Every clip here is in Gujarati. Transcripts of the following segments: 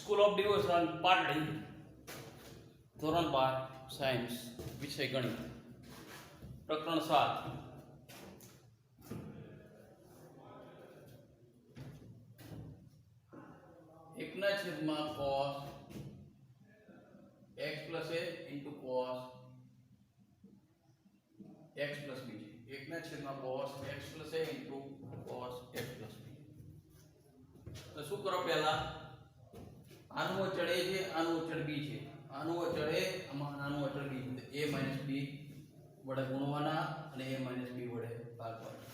સ્કૂલ ઓફ ડિવોશન પાટડી ધોરણ 12 સાયન્સ વિષય ગણિત પ્રકરણ 7 એકના છેદમાં cos x plus a into cos x plus b એકના છેદમાં cos x plus a into cos x plus b તો શું કરો પહેલા આનું અચળ a છે આનું અચળ b છે આનું અચળ a આનું અચળ b a b વડે ગુણવાના અને a b વડે ભાગવાના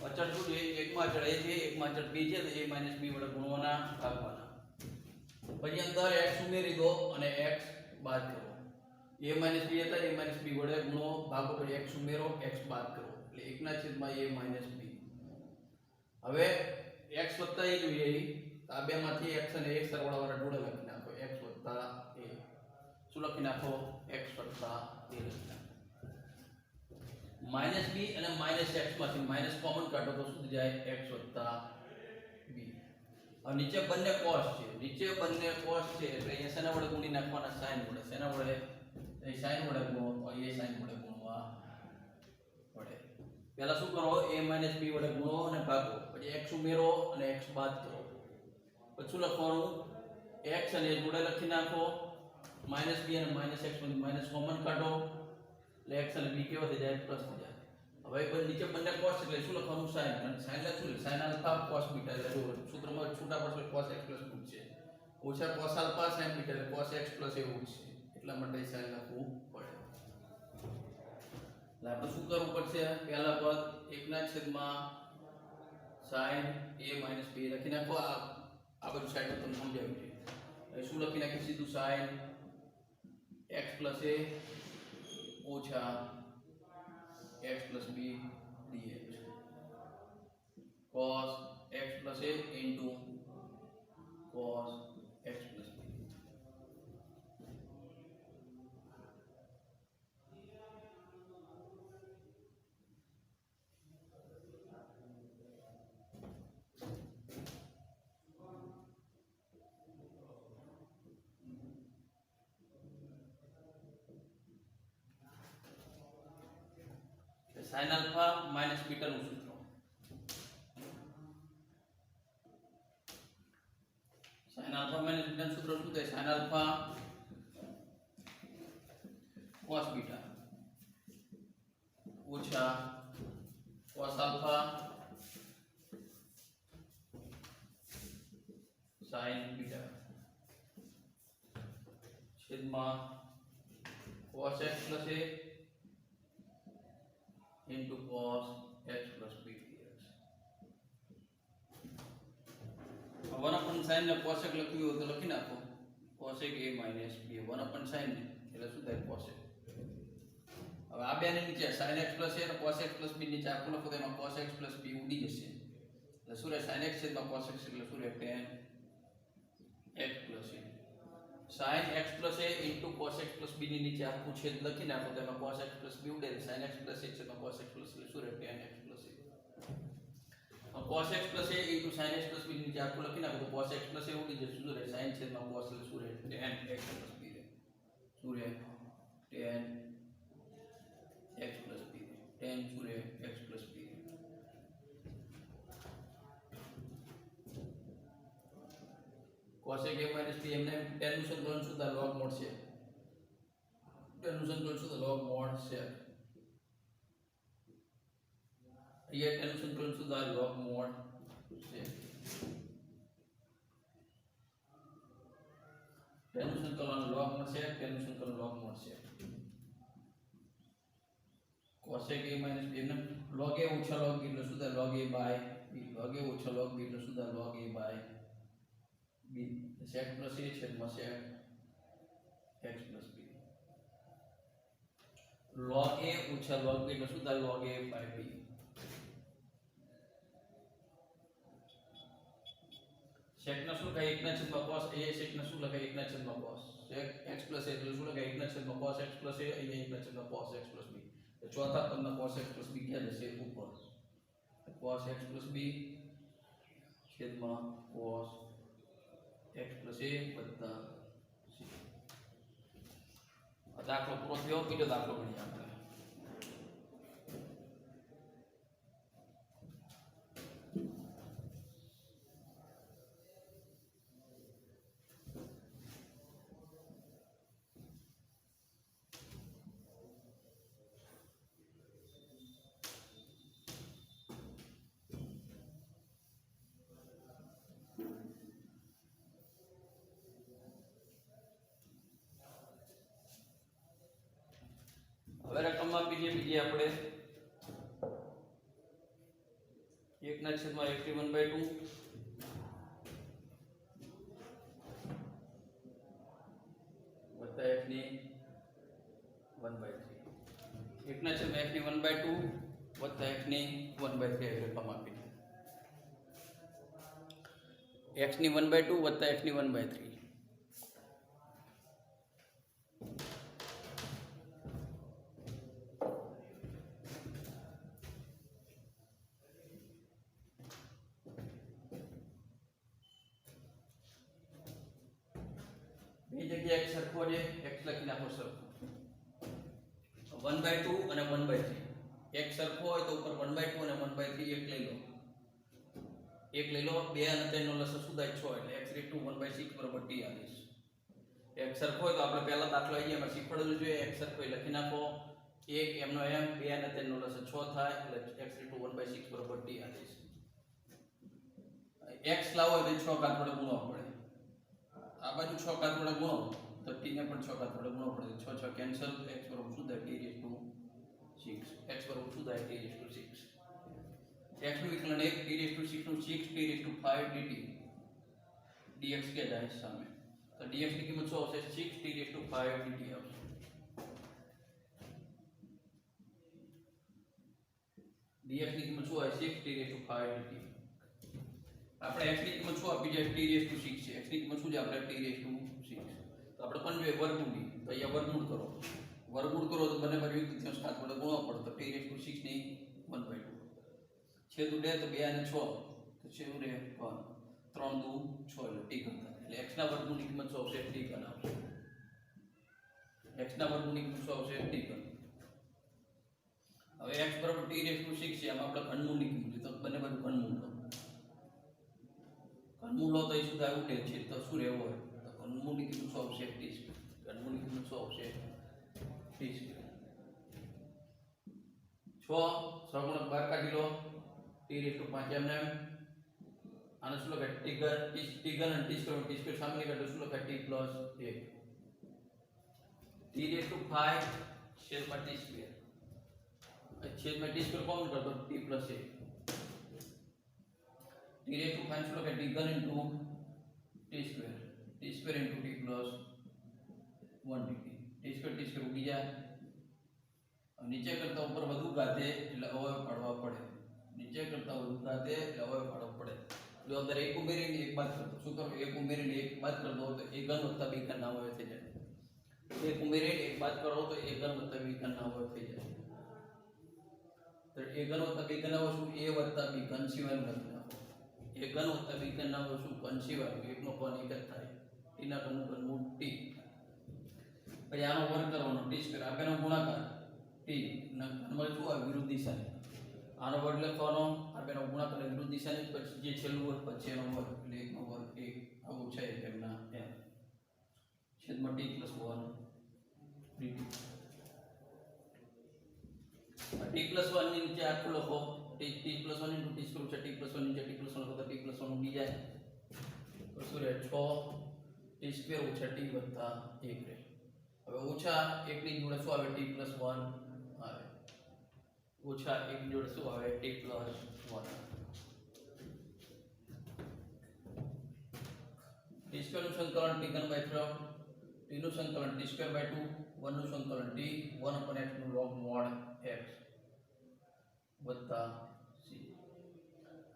અચળ શું છે એકમાં અચળ a છે એકમાં અચળ b છે તો a b વડે ગુણવાના ભાગવાના પછી અંદર x ઉમેરી દો અને x બાદ કરો a b હતા a b વડે ગુણો ભાગો પછી x ઉમેરો x બાદ કરો એટલે 1/a b હવે x વત્તા a જોઈએ આ બે માંથી x અને a સરવાળાવાળા જોડે લખી નાખો x વત્તા a શું લખી નાખો x વત્તા a લખી નાખો -b અને -x માંથી માઈનસ કોમન કાઢો તો શું થઈ જાય x વત્તા b હવે નીચે બંને cos છે એટલે એ શેના વડે ગુણી નાખવાના sin વડે શેના વડે એ sin વડે ગુણો એ sin વડે ગુણવા પડે પહેલા શું કરો a b વડે ગુણો અને ભાગો પછી x ઉમેરો અને x બાદ કરો પછી લખવાનું x અને જોડે લખી નાખો -b અને -x માંથી માઈનસ કોમન કાઢો એટલે x અને b કેવો થઈ જાય પ્લસ થઈ જાય હવે નીચે બંને cos એટલે શું લખવાનું sin અને sin લખશું sin આલ્ફા cos બીટા એટલે જો સૂત્રમાં છૂટા પડશે cos x plus છે ઓછા cos આલ્ફા sin બીટા એટલે cos x plus એવું છે એટલા માટે sin લખવું પડે એટલે આપણે શું કરવું પડશે પહેલા પદ 1/sin a b લખી નાખો આ બધું સાઈડ તમને સમજાવ્યું છે હવે શું લખી નાખી સીધું sin x plus a ઓછા x plus b dx cos x plus a into cos x plus b sin alpha minus beta નું સૂત્ર sin alpha minus beta નું સૂત્ર શું થાય sin alpha cos beta ઓછા cos alpha sin beta છેદમાં cos x plus a into cos x plus b dx 1/sin ને cos x લખ્યું હોય તો લખી નાખો cos x a minus b 1/sin ને એટલે શું થાય cos x હવે આ બે ને નીચે sin x plus a અને cos x plus b નીચે આખું લખો તો એમાં cos x plus b ઉડી જશે એટલે શું રહે sin x છેદમાં cos x એટલે શું રહે tan x plus a sin x plus a into cos x plus b ની નીચે આખું છેદ લખી નાખો તો એમાં cos x plus b ઉડે sin x plus a છેદમાં cos x plus a શું રહે tan x plus a cos x plus a into sin x plus b ની નીચે આખું લખી નાખો તો cos x plus a ઉડી જશે શું રહે sin છેદમાં cos એટલે શું રહે tan x plus b રહે શું રહે tan x plus b tan શું રહે x plus b cos a minus b એમને tan નું સંકલન શુદ્ધ log mod છે tan નું સંકલન શુદ્ધ log mod છે અહીંયા tan નું સંકલન શુદ્ધ log mod છે tan નું સંકલન log mod છે tan નું સંકલન log mod છે cos a minus b એમને log a ઓછા log b એટલે શુદ્ધ log a by b log a ઓછા log b એટલે શુદ્ધ log a by b sec plus a છેદમાં sec x plus b log a ઓછા log b એટલે શું થાય log a by b sec ના શું લખાય 1/cos a sec ના શું લખાય 1/cos sec x plus a એટલે શું લખાય 1/cos x plus a અહીંયા 1/cos x plus b તો ચોથા પદના cos x plus b ક્યાં જશે ઉપર cos x plus b છેદમાં cos x plus a વત્તા c. આ દાખલો પૂરો થયો. બીજો દાખલો ગણીએ આપણે. હવે રકમ આપી છે બીજી આપણે 1/81/2 વત્તા f ની 1/3. 1/1/2 વત્તા f ની 1/3 રકમ આપી છે. x ની 1/2 વત્તા f ની 1/3. બે જગ્યાએ x સરખો છે. x લખી નાખો સરખો. 1/2 અને 1/3. x સરખો હોય તો ઉપર 1/2 અને 1/3 એક લઈ લો. એક લઈ લો. 2 અને 3 નો લસાઅ શું થાય? 6. એટલે x * 1/6 બરાબર t આવીશ. x સરખો હોય તો આપણે પહેલા દાખલો અહીંયા એમાં શીખવાડેલું જોઈએ. x સરખો લખી નાખો. 1 એમનો એમ 2 અને 3 નો લસાઅ 6 થાય એટલે x * 1/6 બરાબર t આવીશ. x લાવો તો 6 ઘાત વડે ગુણવા પડે. આ બાજુ 6 ઘાત વડે ગુણો તો t ને પણ 6 ઘાત વડે ગુણવો પડે. 6 6 કેન્સલ. x બરાબર શું થાય? t * 6. x બરાબર શું થાય? t * 6. x નું વિકલન 1 t * 6 નું 6 t * 5 dt. dx કે જાય સામે તો dx ની કિંમત શું આવશે? 6 t * 5 dt આવશે. dx ની કિંમત શું આવે? 6 t * 5 dt. આપણે x ની કિંમત શું આપી છે? t * 6 છે. x ની કિંમત શું છે? આપણે t * 6. તો આપણે પણ જોઈએ વર્ગમૂળની. તો અહીંયા વર્ગમૂળ કરો. વર્ગમૂળ કરો તો બંને બાજુ 1/3 ઘાત વડે ગુણવા પડે તો t * 6 ની 1/2. છેદું 2 તો 2 અને 6 તો છેદું રહે 1. 3 દુ 6 એટલે t ઘન. એટલે x ના વર્ગમૂળની કિંમત શું આવશે? t ઘન આવશે. x ના વર્ગમૂળની કિંમત શું આવશે? t ઘન. હવે x બરાબર t * 6 છે. આમાં આપણે ઘનમૂળની કિંમત તો બંને બાજુ ઘનમૂળ લો. ઘનમૂળ લો તો એ શું થાય? ઉડે છે તો શું રહેવો હોય? તો ઘનમૂળની કિંમત શું આવશે? t². ઘનમૂળની કિંમત શું આવશે? t². 6 સહગુણક બહાર કાઢી લો. t * 5 એમને એમ. આને શું લખાય? t ઘન અને t² સામે કાઢો શું લખાય? t + 1. t * 5 છેદમાં t². છેદમાં t² કોમન કરતો t + 1. t * 5 શું લખાય? t ઘન * t². t² * t + 1 dt. t² ઉડી જાય. નીચે કરતા ઉપર વધુ ઘાતે એટલે અવયવ પાડવા પડે. નીચે કરતા વધુ ઘાતે એટલે અવયવ પાડવા પડે. જો અંદર એક ઉમેરીને એક બાદ કરતો શું કરો? એક ઉમેરીને એક બાદ કરતો તો a ઘન વત્તા b ઘન ના અવયવ થઈ જાય. એક ઉમેરીને એક બાદ કરો તો a ઘન વત્તા b ઘન ના અવયવ થઈ જાય. તો a ઘન વત્તા b ઘન અવયવ શું? a વત્તા b ઘન સિવાયનું લખી નાખો. a ઘન વત્તા b ઘન ના અવયવ શું? ઘન સિવાય. એકનો ઘન એક જ થાય. t ના ઘનનું ઘનમૂળ t. પછી આનો વર્ગ કરવાનો t². આ બેનો ગુણાકાર t ના ઘનમાં શું આવે? વિરુદ્ધ દિશાની. આનો વર્ગ લખવાનો. આ બેનો ગુણાકાર વિરુદ્ધ દિશાની. પછી જે છેલ્લું વર્ગ પછી એનો વર્ગ એટલે 1 નો વર્ગ 1 આવું છે એમના એમ. છેદમાં t + 1 dt. t + 1 ની નીચે આખું લખો. t + 1 * t² છે. t + 1 નીચે t + 1 લખો તો t + 1 ઉડી જાય. તો શું રહે? 6 t² - t વત્તા 1 રહે. હવે ઓછા 1 ની જોડે શું આવે? t + 1 આવે. ઓછા 1 ની જોડે શું આવે? t + 1 આવે. t² નું સંકલન t ઘન / 3. t નું સંકલન t² / 2. 1 નું સંકલન t 1/x નું log mod x વત્તા c.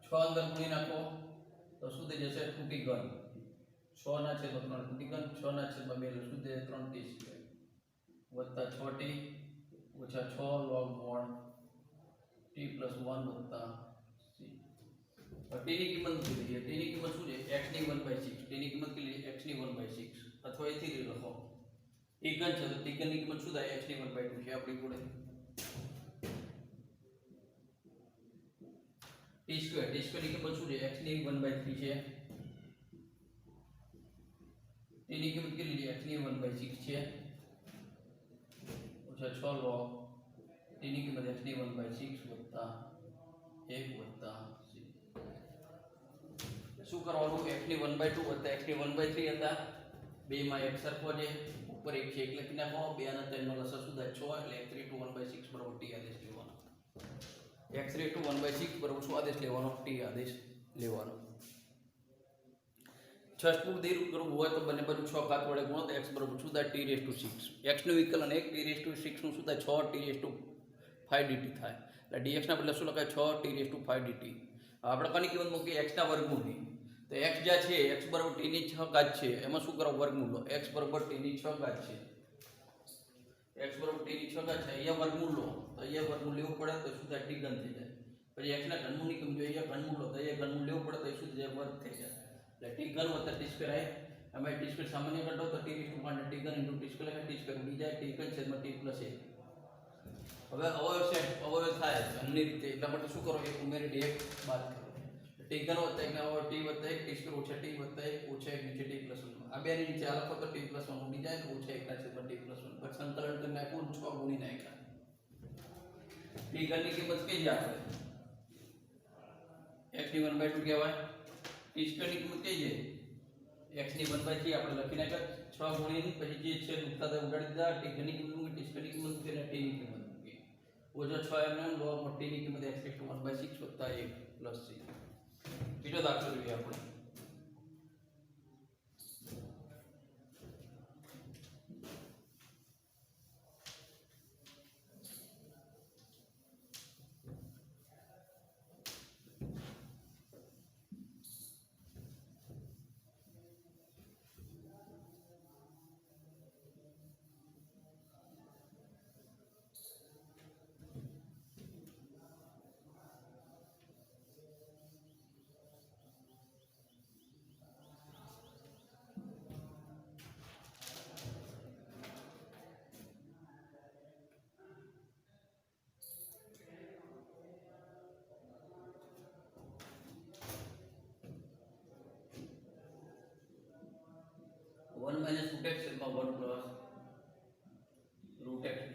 6 અંદર ગુણી નાખો તો શું થઈ જશે? 2t ઘન. 6 ના છેદમાં 3 2t ઘન. 6 ના છેદમાં 2 એટલે શું થઈ જાય? 3t² વત્તા 6t ઓછા 6 log mod t + 1 વત્તા c. टी ની કિંમત મૂકી દઈએ. ટી ની કિંમત શું છે? x ની 1/6. ટી ની કિંમત કેટલી છે? x ની 1/6 અથવા એથી લખો ટીકન છે તો ટીકન ની કિંમત શું થાય? x ની 1/2 છે આપણી જોડે. ટી સ્ક્વેર ની કિંમત શું છે? x ની 1/3 છે. ટી ની કિંમત કેટલી છે? x ની 1/6 છે. ઓછા 6 log ટી ની કિંમત x ની 1/6 વત્તા 1 વત્તા c. શું કરવાનું? x ની 1/2 વત્તા x ની 1/3 હતા. બે માં એક સરખો છે, ઉપર એક છે એટલે લખી નાખો. 2 અને 3 નો લસાઅ શું થાય? 6 એટલે x રેટુ 1/6 બરાબર t આદેશ લેવાનો. x રેટુ 1/6 બરાબર શું આદેશ લેવાનો? t આદેશ લેવાનો. છઠ્ઠું દીર્ઘ કરવું હોય તો બંને બાજુ 6 ઘાત વડે ગુણો તો x બરાબર શું થાય? t6. x નું વિકલન 1 t6 નું શું થાય? 6 t5 dt થાય. એટલે dx ના બદલે શું લખાય? 6 t5 dt. આપણે કોની કિંમત મૂકી? x ના વર્ગમૂળની. તો x જ્યાં છે x બરાબર t ની 6 ઘાત છે એમાં શું કરો? વર્ગમૂળ લો. x બરાબર t ની 6 ઘાત છે. x બરાબર t ની 6 ઘાત છે. અહીંયા વર્ગમૂળ લો તો અહીંયા વર્ગમૂળ લેવું પડે તો શું થાય? t ઘન થઈ જાય. પછી x ના ઘનમૂળની કિંમત જોઈએ. અહીંયા ઘનમૂળ લો તો અહીંયા ઘનમૂળ લેવું પડે તો શું થઈ જાય? વર્ગ થઈ જાય. એટલે t ઘન વત્તા t સ્ક્વેર આવે. એમાં t સ્ક્વેર સામાન્ય કાઢો તો t ઘન * t સ્ક્વેર t સ્ક્વેર ઉડી જાય. t ઘન છેદમાં t + 1. હવે અવયવ થાય ઘનની રીતે એટલા માટે શું કરો? એક ઉમેરી એક બાદ કરો. t ઘન વત્તા 1 ના t વત્તા 1 t સ્ક્વેર ઓછા t વત્તા 1 ઓછા 1 નીચે t + 1. આ બે ની નીચે આ લખો તો t + 1 ઉડી જાય. ઓછા 1 ના છેદમાં t + 1 પર સંકલન કરી નાખું 6 ગુણી નાખ્યા. t ઘન ની કિંમત કઈ જાય? x ની 1/2 કહેવાય. t સ્ક્વેર ની કિંમત કઈ છે? x ની 1/3 આપણે લખી નાખ્યા. 6 ગુણીને પછી જે છે ઉડતા હતા ઉડાડી દીધા. t ઘન ની કિંમત મૂકી, t સ્ક્વેર ની કિંમત મૂકી અને t ની કિંમત મૂકી. ઓછા 6 એમ log t ની કિંમત x * 1/6 વત્તા 1 + c. બીજો દાખલો જોઈએ આપણે. वन माइनस रूट एक्स छेदમાં 1 plus root X.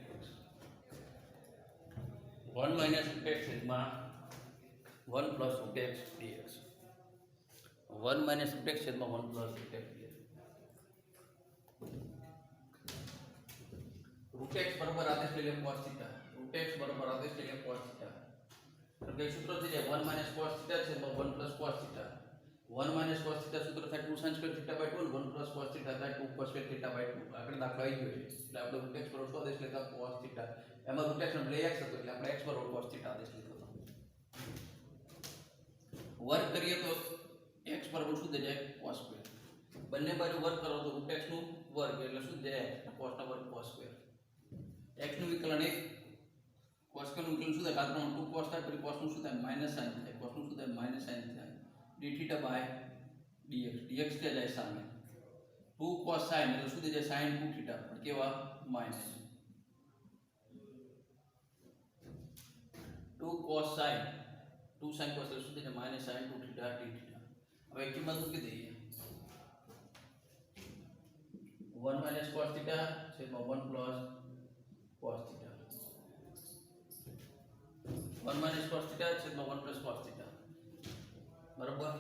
1 minus root X છેદમાં 1 plus root X dx. 1 minus root X છેદમાં 1 plus root X dx. Root X બરાબર આદેશ લઈ લે cos થીટા. રૂટ એક્સ બરાબર આદેશ લઈ લે cos થીટા. તો કે સૂત્ર થઈ જાય 1 માઇનસ cos થીટા છેદમાં 1 plus cos theta. 1 minus cos theta સૂત્ર થાય 2 sin square theta by 2 1 plus cos theta થાય 2 cos square theta by 2. આગળ દાખલો આવી ગયો છે એટલે આપણે root x બરાબર શું આદેશ લેતા? cos theta. એમાં root x નો પ્લે x હતો એટલે આપણે x બરાબર cos theta આદેશ લીધો હતો. વર્ગ કરીએ તો x બરાબર શું થઈ જાય? cos square. બંને બાજુ વર્ગ કરો તો root x નું વર્ગ એટલે શું થઈ જાય? cos નો વર્ગ cos square. x નું વિકલન 1 cos square નું વિકલન શું થાય? ઘાતમાં 2 cos થાય પછી cos નું શું થાય? માઈનસ sin થાય. cos નું શું થાય? માઈનસ sin થાય. d theta by dx. dx क्या जाए सामने 2 cos sin એટલે શું થઈ જાય? sin 2 theta પણ કેવા? Minus 2 cos sin 2 sin cos એટલે શું થઈ જાય? Minus sin 2 theta d theta. હવે કિંમત મૂકી દઈએ. 1 minus cos theta છેદમાં 1 plus cos theta. 1 minus cos theta છેદમાં 1 plus cos theta. બરાબર.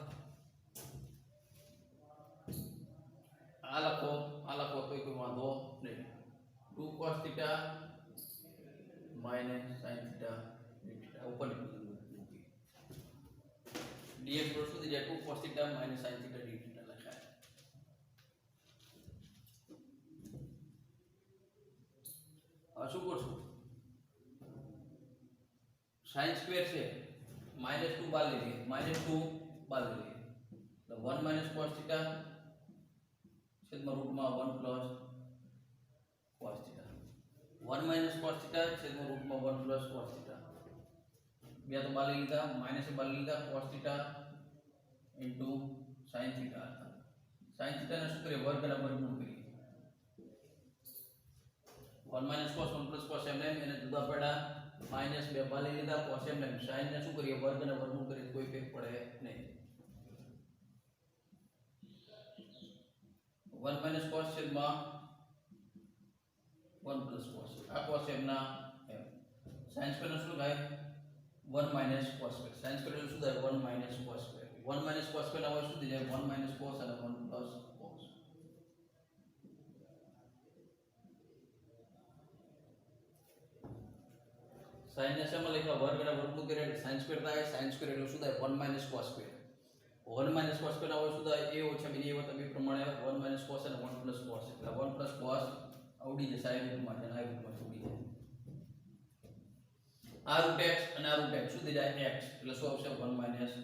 આ લખો તો કોઈ વાંધો નહીં. 2 cos theta minus sin theta d theta ઉપર મૂકી. dx બરાબર શું થઈ જાય? 2 cos theta minus sin theta d theta લખાય. હવે શું કરશું? sin સ્ક્વેર છે -2 બાર લઈએ. -2 બાર લઈએ તો 1 minus cos theta છેદમાં રૂટમાં 1 plus cos theta. 1 minus cos theta છેદમાં રૂટમાં 1 plus cos theta. બે તો બાર લઈ લીધા, માઈનસ બાર લઈ લીધા. cos theta into sine theta હતા. સાઇન થીટાને શું કરીએ વર્ગના વર્ગમૂળ કરીએ. 1 માઇનસ cos 1 પ્લસ cos એમને એને જુદા પડ્યા માઇનસ 2 પાલી લીધા cos એમને sin ને શું કરીએ વર્ગના વર્ગમૂળ કરીએ કોઈ ફેર પડે નહીં. 1 માઇનસ cos છેદમાં 1 પ્લસ cos આ cos એમના એમ sin સ્ક્વેર શું થાય 1 minus cos square sin square શું થાય 1 minus cos square 1 minus cos square આવે શું થઈ જાય 1 માઇનસ cos અને 1 પ્લસ cos. sin ને શેમાં લખ્યા વર્ગના વર્ગમૂળ કરીએ એટલે sin સ્ક્વેર થાય sin સ્ક્વેર એટલે શું થાય 1 minus cos square 1 minus cos square આવે શું થાય a ઓછા b ની એ તમે પ્રમાણે 1 માઇનસ cos અને 1 પ્લસ cos એટલે 1 પ્લસ cos આવડી જાય sin રૂટમાં અને આ રૂટમાં ઉડી જાય. આ રૂટ x અને આ રૂટ x શું થઈ જાય x એટલે શું આવશે 1 માઇનસ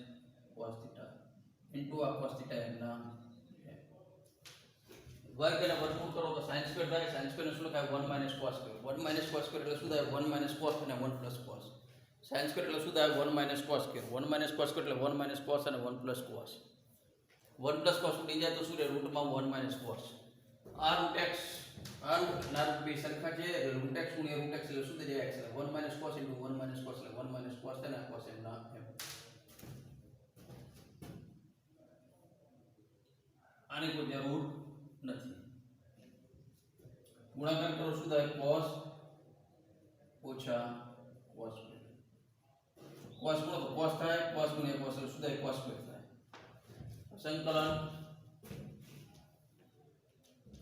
cos થીટા ઇન્ટુ આ cos થીટા એમના વર્ગ અને વર્ગમૂળ કરો તો sin સ્ક્વેર થાય sin સ્ક્વેર શું લખાય 1 minus cos square 1 minus cos square એટલે શું થાય 1 માઇનસ cos અને 1 પ્લસ cos sin સ્ક્વેર એટલે શું થાય 1 minus cos square 1 minus cos square એટલે 1 માઇનસ cos અને 1 પ્લસ cos 1 પ્લસ cos ઉડી જાય તો શું રહે રૂટમાં 1 માઇનસ cos. આ રૂટ x આ રૂટ ના રૂટ બે સરખા છે એટલે રૂટ x ગુણ્યા રૂટ x એટલે શું થઈ જાય x એટલે 1 minus cos into 1 minus cos એટલે 1 માઇનસ cos અને cos એમના એમ. આની કોઈ જરૂર નથી. ગુણાકાર કરો શું થાય cos ઓછા cos સ્ક્વેર cos ગુણો તો cos થાય cos ગુણ્યા cos એટલે શું થાય cos સ્ક્વેર થાય. સંકલન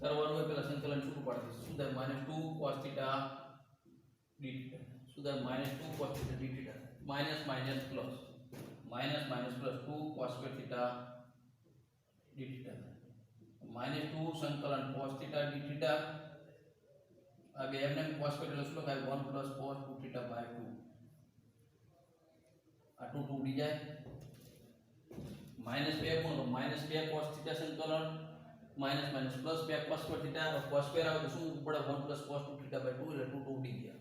કરવાનું હોય પહેલા સંકલન શરૂ પાડી દઈશું શું થાય -2 cos થીટા d થીટા શું થાય -2 cos theta d theta minus minus plus minus minus plus 2 cos square theta d theta -2 સંકલન cos થીટા d થીટા આ બે એમને cos સ્ક્વેર એટલે શું થાય 1 પ્લસ cos 2 થીટા બાય 2 આ 2 2 ઉડી જાય -2 ગુણો -2 cos થીટા સંકલન minus minus plus 2 cos square theta cos square આવે તો શું પડે 1 પ્લસ cos 2 થીટા બાય 2 એટલે 2 2 ઉડી ગયા.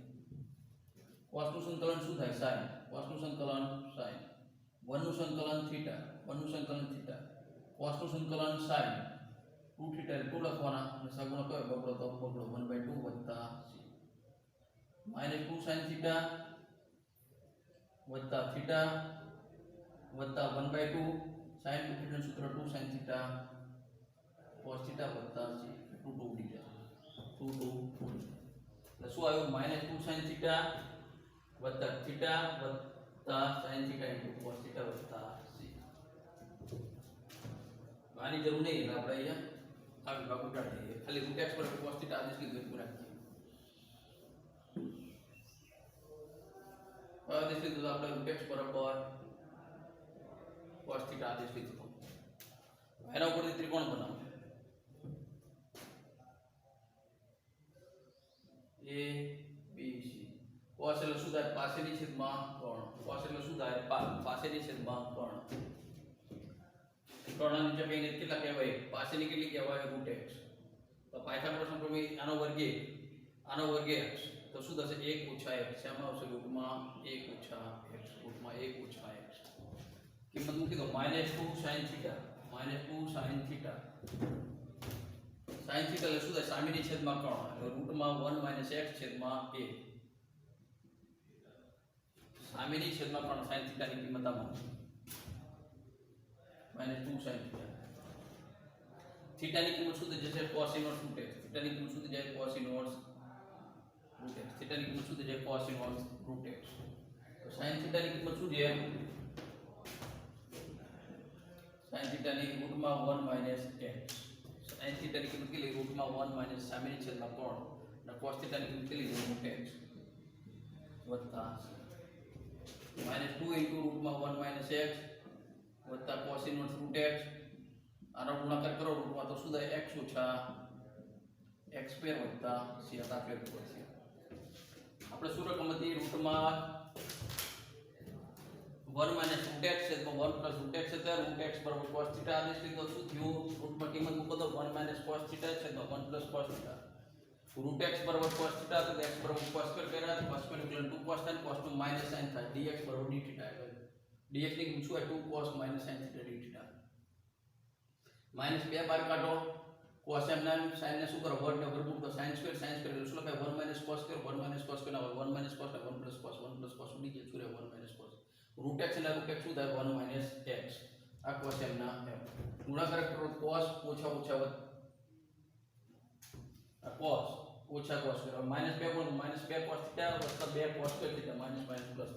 cos નું સંકલન શું થાય sin cos નું સંકલન sin 1 નું સંકલન થીટા 1 નું સંકલન થીટા cos નું સંકલન sin 2 થીટા એટલે 2 લખવાના અને સગુણો કયો બગડો તો બગડો 1/2 વત્તા c -2 sin થીટા વત્તા થીટા વત્તા 1/2 sin 2 થીટા સૂત્ર 2 sin થીટા cos થીટા વત્તા c 2 2 ઉડી જાય 2 2 એટલે શું આવ્યું -2 sin થીટા વત્તા થીટા વત્તા sin theta into cos theta વત્તા c. આની જરૂર નહીં એટલે આપણે અહીંયા આ વિભાગ ઉડાડી દઈએ ખાલી રૂટ x પર cos થીટા આદેશ લીધો એટલું રાખીએ. આદેશ લીધો તો આપણે રૂટ x બરાબર cos થીટા આદેશ લીધો એના ઉપરથી ત્રિકોણ બનાવો a b c cos એટલે શું થાય પાસેની છેદમાં કર્ણ cos એટલે શું થાય પાસેની છેદમાં કર્ણ કર્ણ નીચે બેને કેટલા કહેવાય પાસેની કેટલી કહેવાય રૂટ x તો પાયથાગોરસનો પ્રમેય આનો વર્ગ x તો શું થશે 1 ઓછા x શેમાં આવશે રૂટમાં 1 ઓછા x રૂટમાં 1 ઓછા x કિંમત મૂકી દો -2 sin theta -2 sin theta sin theta એટલે શું થાય સામેની છેદમાં કર્ણ એટલે રૂટમાં 1 - x છેદમાં a સામેની છેદમાં કર્ણ sin થીટાની કિંમત આ -2 sin થીટા થીટાની કિંમત શું થઈ જશે cos ઇન્વર્સ રૂટ x થીટાની કિંમત શું થઈ જાય cos ઇન્વર્સ રૂટ x થીટાની કિંમત શું થઈ જાય cos ઇન્વર્સ રૂટ x તો sin થીટાની કિંમત શું છે sin થીટાની રૂટમાં 1 - x sin થીટાની કિંમત કેટલી રૂટમાં 1 - સામેની છેદમાં કર્ણ અને cos થીટાની કિંમત કેટલી છે રૂટ x વત્તા -2 ઇન્ટુ રૂટમાં 1 - x વત્તા cos ઇન્વર્સ રૂટ x આનો ગુણાકાર કરો રૂટમાં તો શું થાય x ઓછા x સ્ક્વેર વત્તા c આ ફેર પડશે. આપણે શું રકમ હતી રૂટમાં 1 - રૂટ x છેદમાં 1 પ્લસ રૂટ x એટલે રૂટ x બરાબર cos થીટા આદેશ લીધો શું થયું રૂટમાં કિંમત મૂકો તો 1 - cos થીટા છેદમાં 1 plus cos theta root x બરાબર cos થીટા તો x બરાબર cos સ્ક્વેર કર્યા તો cos સ્ક્વેર એટલે 2 cos tan cos નું માઈનસ sin થાય dx બરાબર d થીટા એટલે dx ની કિંમત શું હોય 2 cos - sin theta d theta minus 2 બાર કાઢો cos m ના sin ને શું કરો વર્ગ ને વર્ગમૂળ તો sin સ્ક્વેર એટલે શું લખાય 1 minus cos square 1 minus cos square 1 minus cos ને 1 પ્લસ cos ઉડી જાય છૂરે 1 માઇનસ cos રૂટ x એટલે રૂટ x શું થાય 1 માઇનસ x આ cos m ના m ગુણાકાર કરો cos ઓછા ઓછા આ cos ઓછા cos સ્ક્વેર માઇનસ 2 કોણ માઇનસ 2 cos થીટા વત્તા 2 cos square theta minus minus plus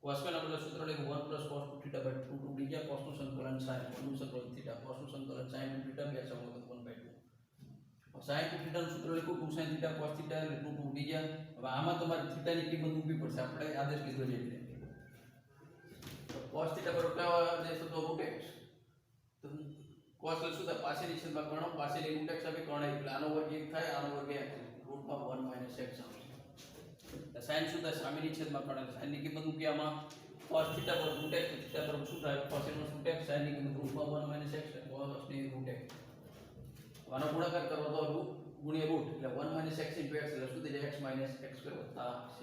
cos square ના બદલે સૂત્ર લખો 1 પ્લસ cos થીટા બાય 2 ઉડી ગયા cos નું સંકલન sin નું સંકલન થીટા cos નું સંકલન sin થીટા બે સમૂહ 1/2 sin થીટા નું સૂત્ર લખો 2 sin થીટા cos થીટા એટલે 2 ઉડી ગયા હવે આમાં તમારે થીટા ની કિંમત મૂકવી પડશે આપણે આદેશ લીધો છે એટલે તો cos થીટા બરાબર દેશો તો √x તો cos એટલે શું થાય પાછળની છેદમાં કર્ણ પાછળની √x આવે કર્ણ એટલે આનો વર્ગ 1 થાય આનો વર્ગ 1 √1 - x આવશે sin શું થાય સામેની છેદમાં કર્ણ sin ની કિંમત મૂકી આમાં cos થીટા બરાબર √x થીટા બરાબર શું થાય cos નું √x sin ની કિંમત √1 - x cos ની √x આનો ગુણાકાર કરો તો ગુણ્યા √, એટલે 1 - x * x એટલે શું થઈ જાય x - x² + c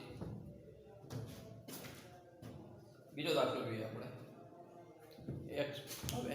બીજો દાખલો જોઈએ આપણે x હવે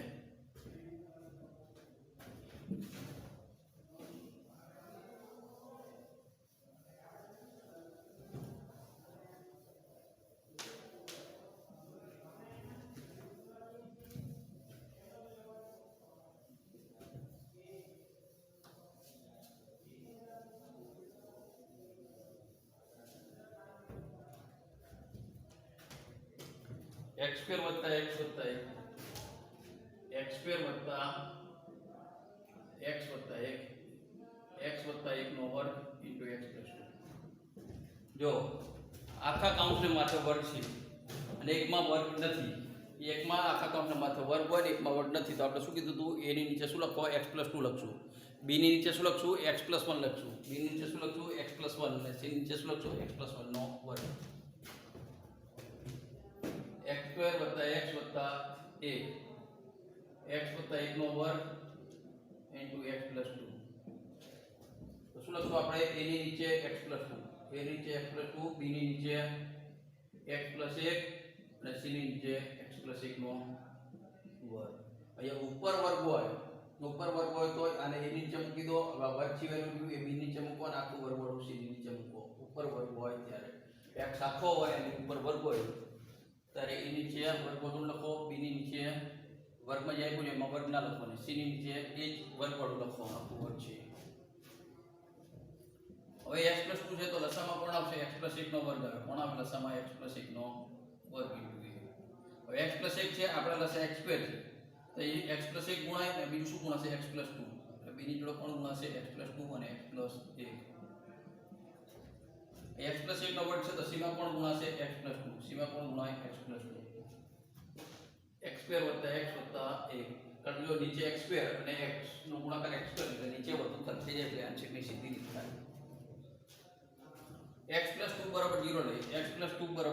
x² + x + 1 x² + x + 1 x + 1 નો વર્ગ * x + 2 જો આખા કાઉન્સને માથે વર્ગ છે અને એકમાં વર્ગ નથી એકમાં આખા કાઉન્સને માથે વર્ગ હોય ને એકમાં વર્ગ નથી તો આપણે શું કીધું હતું a ની નીચે શું લખો x + 2 લખશું b ની નીચે શું લખશું x + 1 લખશું b ની નીચે શું લખશું x + 1 અને c ની નીચે શું લખશું x + 1 નો વર્ગ x² + x + 1 x + 1 નો વર્ગ * x + 2 તો શું લખશું આપણે a ની નીચે x + 2 a ની નીચે x + 2 b ની નીચે x + 1 અને c ની નીચે x + 1 નો વર્ગ અહીંયા ઉપર વર્ગ હોય તો આને a ની નીચે મૂકી દો હવે વર્ગ સિવાયનું a b ની નીચે મૂકો અને આખું વર્ગવાળું c ની નીચે મૂકો ઉપર વર્ગ હોય ત્યારે x આખો હોય અને ઉપર વર્ગ હોય ત્યારે a નીચે વર્ગવાળું લખો b ની નીચે વર્ગમાં જાય કોઈ એમાં વર્ગ ના લખવાનો c ની નીચે એ જ વર્ગવાળું લખો આખું વર્ગ છે હવે x + 2 છે તો લસામાં કોણ આવશે x + 1 નો વર્ગ આવે કોણ આવે લસામાં x + 1 નો વર્ગ * a હવે x + 1 છે આપણે લસા x² છે તો એ x + 1 ગુણાય અને બીજું શું ગુણાશે x + 2 એટલે બીજી જોડે કોણ ગુણાશે x + 2 અને x + 1 x + 1 નો વર્ગ છે તો c માં કોણ ગુણાશે x + 2 c માં કોણ ગુણાય x + 2 x² + x + 1 કારણ કે નીચે x² અને x નો ગુણાકાર x² એટલે નીચે વધુ કદ થઈ જાય એટલે આંશિકની સીધી રીત થાય x + 2 = 0 લે x + 2 = 0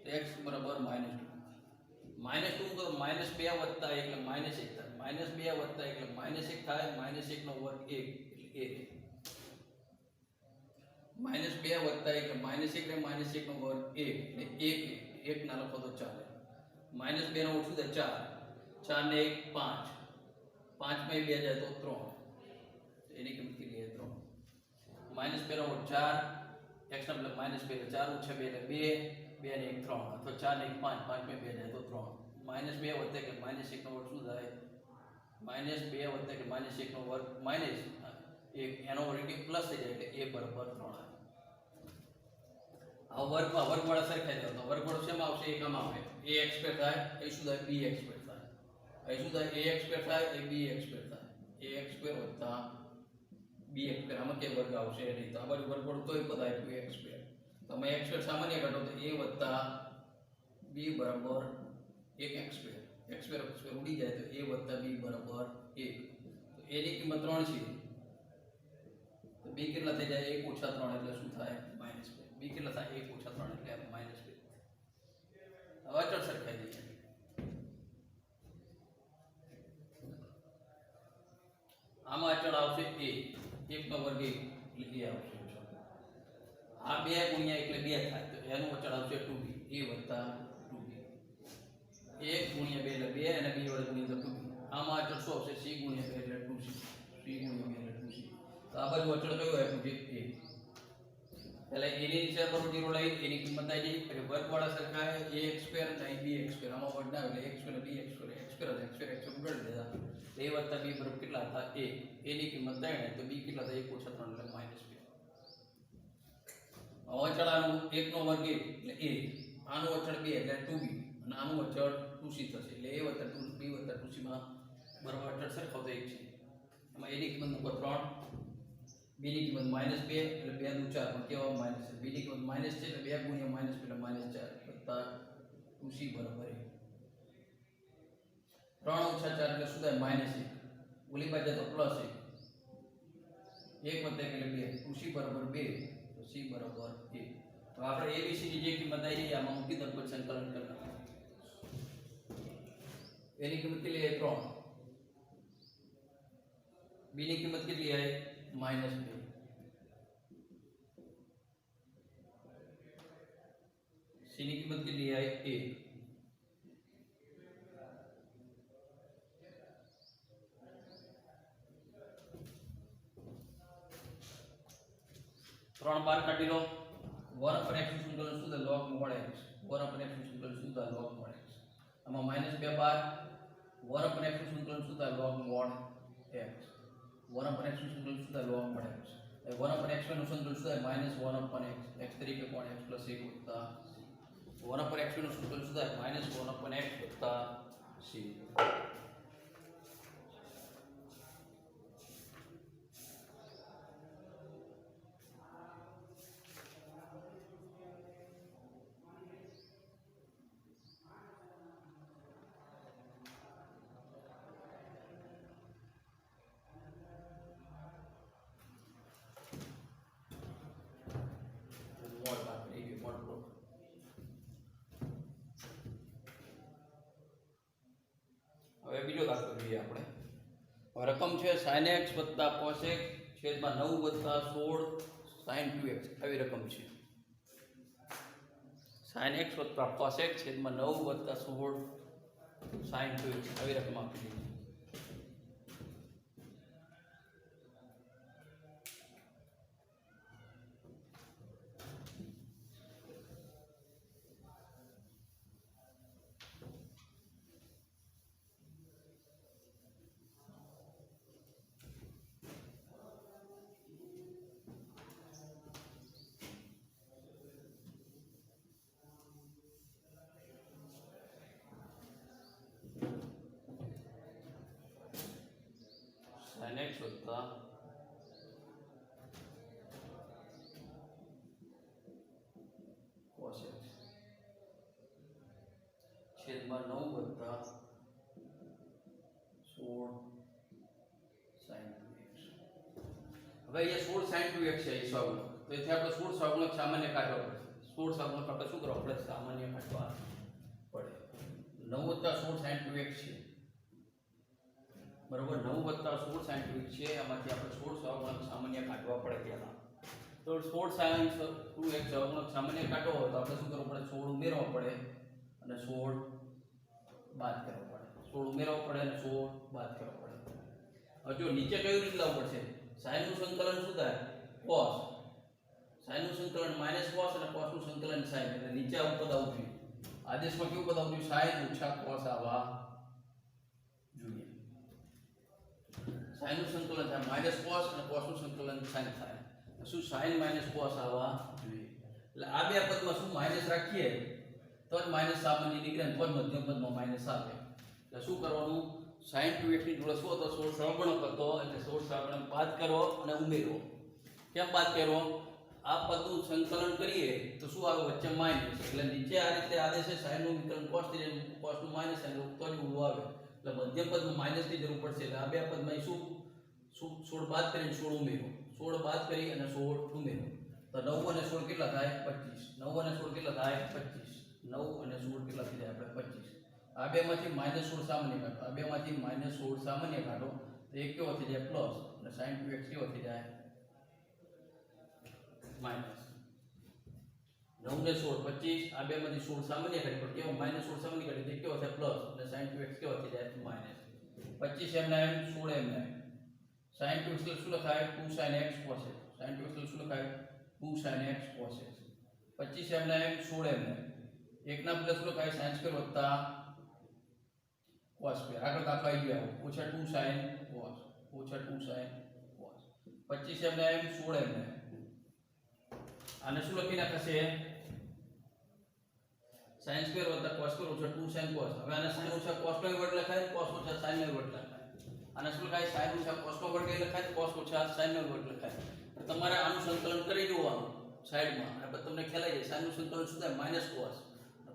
તો x = -2 -2 = -1 એટલે -1 થાય -2 એટલે -1 થાય -1 નો વર્ગ 1 એટલે 1 -2 એટલે -1 એટલે -1 નો વર્ગ 1 એટલે 1 ના લખો તો ચાલે -2 નો ઓછું થાય 4 ને 1 5 5 માં 2 જાય તો 3 એની કિંમત કેટલી છે 3 -2 નો 4 x ના બદલે -2 એટલે 4 - 2 એટલે 2 2 ને 1 3 અથવા 4 ને 1 5 5 માં 2 જાય તો 3 -2 એટલે -1 નો વર્ગ શું થાય -2 એટલે -1 નો વર્ગ -1 એનો વર્ગ પ્લસ થઈ જાય એટલે a = 3 આ વર્ગમાં વર્ગવાળા સરખાઈ દો તો વર્ગવાળો શેમાં આવશે એકમાં આવે ax² થાય એ શું થાય bx² થાય એ શું થાય ax² થાય એ bx² થાય ax² + bx² આમાં કે વર્ગ આવશે નહીં તો આ બાજુ વર્ગવાળું તોય પદ આપ્યું x² તમે x² સામાન્ય કાઢો તો a + b = 1x². x² ઉડી જાય તો a + b = 1 તો a ની કિંમત 3 છે તો b કેટલા થઈ જાય 1 - 3 એટલે શું થાય -2 b કેટલા થાય 1 - 3 એટલે -2 હવે અચળ સરખાઈ દઈએ આમાં અચળ આવશે a 1 નો વર્ગ 1 એટલે a આવશે આ 2 * 1 એટલે 2 થાય તો એનું અચળ આવશે 2b a + 2b 1 * 2 એટલે 2 અને b વડે ગુણીએ તો 2b આમાં અચળ શું આવશે c ગુણ્યા 2 એટલે 2c c ગુણ્યા 2 એટલે 2c તો આ બાજુ અચળ કયું આપ્યું છે a એટલે a ની નીચે પર 0 લઈ એની કિંમત આવી જાય એટલે વર્ગવાળા સરખા ax સ્ક્વેર અને bx સ્ક્વેર આમાં વર્ગ ના એટલે x square bx square x square ઉડાડી દેતા a વત્તા b બરાબર કેટલા હતા a ની કિંમત 3 તો b કેટલા થાય 1 ઓછા 3 એટલે -2 અચળાનું 1 નો વર્ગ એટલે a આનું અચળ 2 એટલે 2b અને આનું અચળ 2c થશે એટલે a વત્તા 2b વત્તા 2c માં બરાબર અચળ સરખો તો 1 છે આમાં a ની કિંમત મૂકો 3 b ની કિંમત -2 એટલે 2 દુ 4 પણ કેવા માઈનસ છે b ની કિંમત માઈનસ છે એટલે 2 ગુણ્યા -2 એટલે -4 વત્તા 2c બરાબર 1 3 ઓછા 4 એટલે શું થાય -1 ઓલી બાજુ તો પ્લસ 1 1 વત્તા 1 એટલે 2 2c બરાબર 2 તો c બરાબર 1 તો આપણે abc ની જે કિંમત આવી રહી આમાં મૂકી દો પછી સંકલન કરી નાખો એની કિંમત કેટલી આવી 3 b ની કિંમત કેટલી આવી -2 c ની કિંમત કેટલી આવી 1 3 બાર કાઢી લો 1 ઉપર x નું સંકલન શું થાય log mod x 1 ઉપર x નું સંકલન શું થાય log mod x આમાં -2 બાર 1 ઉપર x નું સંકલન શું થાય log mod x 1 ઉપર x નું સંકલન શું થાય log mod x 1 ઉપર x નું સંકલન શું થાય -1 ઉપર x તરીકે કોણ x + 1 વત્તા 1 ઉપર x નું સંકલન શું થાય -1 ઉપર x વત્તા c હવે બીજો દાખલો જોઈએ આપણે રકમ છે sin x cos x છેદમાં 9 16 sin 2x આવી રકમ છે sin x cos x છેદમાં 9 16 sin 2x આવી રકમ આપી દીધી sin x cos x છેદમાં 9 16 sin 2x હવે અહીંયા 16 sin 2x છે એ સહગુણક તો એથી આપણે 16 સહગુણક સામાન્ય કાઢવા પડશે 16 સહગુણક આપણે શું કરવા પડે સામાન્ય કાઢવા પડે 9 16 sin 2x છે બરોબર 9 16 sin 2x છે આમાંથી આપણે 16 સહગુણક સામાન્ય કાઢવા પડે પહેલા તો 16 sin 2x સહગુણક સામાન્ય કાઢવો હોય તો આપણે શું કરવું પડે 16 ઉમેરવા પડે અને 16 બાદ કરવો પડે 16 ઉમેરવા પડે અને 16 બાદ કરવો પડે હવે જો નીચે કઈ રીતે લાવવું પડશે sin નું સંકલન શું થાય cos sin નું સંકલન -cos અને cos નું સંકલન sin એટલે નીચે આવું પદ આવવું જોઈએ આદેશમાં કેવું પદ આવવું જોઈએ sin - cos આવવા જોઈએ sin નું સંકલન થાય -cos અને cos નું સંકલન sin થાય શું sin - cos આવવા જોઈએ એટલે આ બે પદમાં શું માઈનસ રાખીએ તો જ માઈનસ સામાન્ય નીકળે તો જ મધ્યમ પદમાં માઈનસ આવે એટલે શું કરવાનું sin 2x ની જોડે શું હતો 16 સહગુણક હતો એટલે 16 સહગુણક બાદ કરો અને ઉમેરો કેમ બાદ કરો આ પદનું સંકલન કરીએ તો શું આવે વચ્ચે માઈનસ એટલે નીચે આ રીતે આદેશ છે sin નું વિકલન cos થી cos નું માઈનસ અને તો જ ઉડું આવે એટલે મધ્યમ પદમાં માઈનસ ની જરૂર પડશે એટલે આ બે પદમાં શું 16 બાદ કરીને 16 ઉમેરો 16 બાદ કરી અને 16 ઉમેરો તો 9 અને 16 કેટલા થાય 25 9 અને 16 કેટલા થાય 25 9 અને 16 કેટલા થઈ જાય આપણે 25 આ બેમાંથી -16 સામાન્ય કાઢો આ બેમાંથી -16 સામાન્ય કાઢો તો એક કેવો થઈ જાય પ્લસ અને sin 2x કેવો થઈ જાય માઈનસ 9 ને 16 25 આ બેમાંથી 16 સામાન્ય કાઢી પણ કેવો -16 સામાન્ય કાઢી તો કેવો થાય પ્લસ અને sin 2x કેવો થઈ જાય માઈનસ 25 એમના એમ 16 એમના એમ sin 2 એટલે શું લખાય 2 sin x cos x sin 2 એટલે શું લખાય 2 sin x cos x 25 એમના એમ 16 એમના એમ એકના પ્લસ શું લખાય sin સ્ક્વેર વત્તા cos સ્ક્વેર આગળ દાખલા આવી ગયા ઓછા 2 sin cos ઓછા 2 sin cos 25 એમના એમ 16 એમના એમ આને શું લખી નાખશે sin સ્ક્વેર વત્તા cos સ્ક્વેર ઓછા 2 sin cos હવે આને sin ઓછા cos નો વર્ગ લખાય cos ઓછા sin નો વર્ગ લખાય આને શું લખાય sin ઓછા cos નો વર્ગ લખાય cos ઓછા sin નો વર્ગ લખાય તમારે આનું સંકલન કરી જોવાનું સાઈડમાં અને પછી તમને ખ્યાલ આવી જાય sin નું સંકલન શું થાય -cos